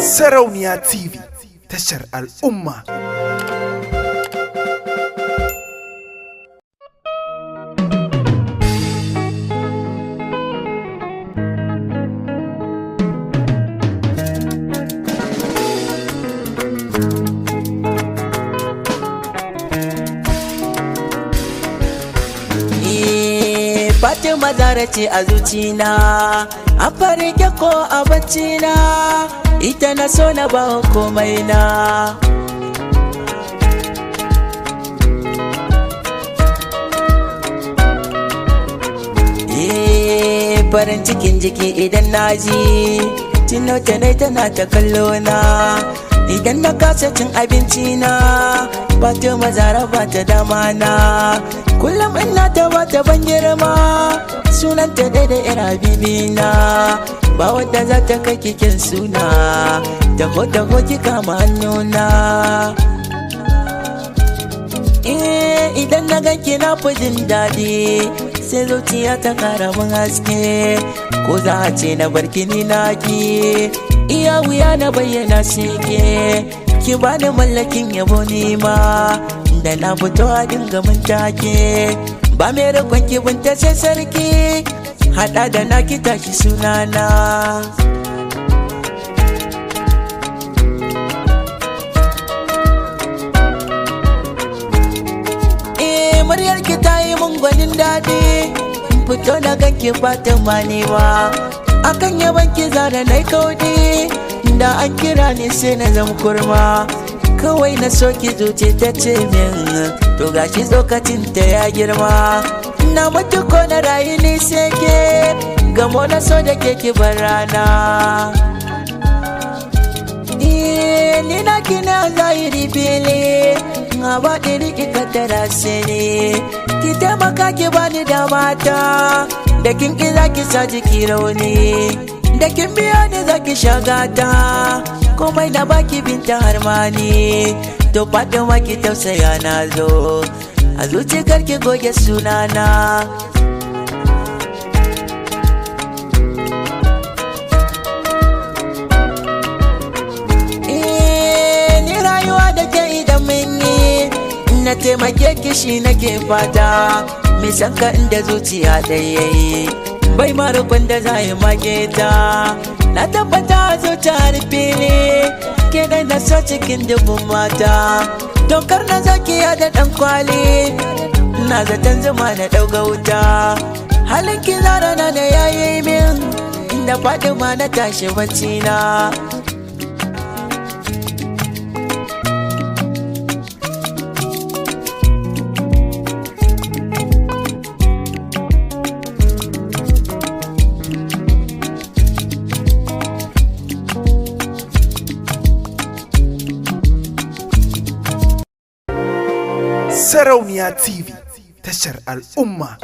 Sarauniya TV, tashar al'umma. Fatima Zara ce a zucina, a farke ko a baccina, ita na so na ba komai na. Farin cikin jiki idan na ji tuno ta nai tana ta kallo na, idan na kasa cin abinci na Fatima Zara ba ta dama na. Kullum ina ta bata ban girma, sunanta daidai ira bibina, ba wadda za ta kai kikin suna, taho taho ki kama hannuna. Idan na ganki na fi jin daɗi, sai zuciya ta kara min haske, ko za a ce na barki ni naki, iya wuya na bayyana sheke, ki bani mallakin yabo nima, da na fito a dinga mun take, ba mai rikon ki binta sai sarki, hada da na ki tashi sunana. Muryar ki ta yi mun gwanin daɗi, fito na ganki Fatima ne ba, akan yaban ki Zara na kaudi, da an kira ni sai na zama kurma, kawai na soki zuce ta ce min to gashi tsokacin ta ya girma, na mutu ko na rayu ni sai ke gamo na so da ke ki bar rana. Ni na kina zahiri fili, nga ba ɗiri ki kaddara sai ne, ki taimaka ki bani da mata, da kin ki za ki sa jiki rauni, da kin biya ni za ki shagata, komai na baki binta harmani, to Fatima ki tausaya na zo, a zuciyar ki goge sunana. Ni rayuwa da ke idan mun yi, na taimake ki shi nake fata, mai sanka inda zuciya ɗaya yi, bai marukun da za yi mage ta, na tabbata zuciyar fili, ke da na so cikin dubun mata, dokar na zaki ya da ɗan kwali, na zaton zuma na ɗauga wuta, halin ki Zara na da yayi min, inda Fatima na tashi bacci na. Sarauniya TV, tashar al'umma.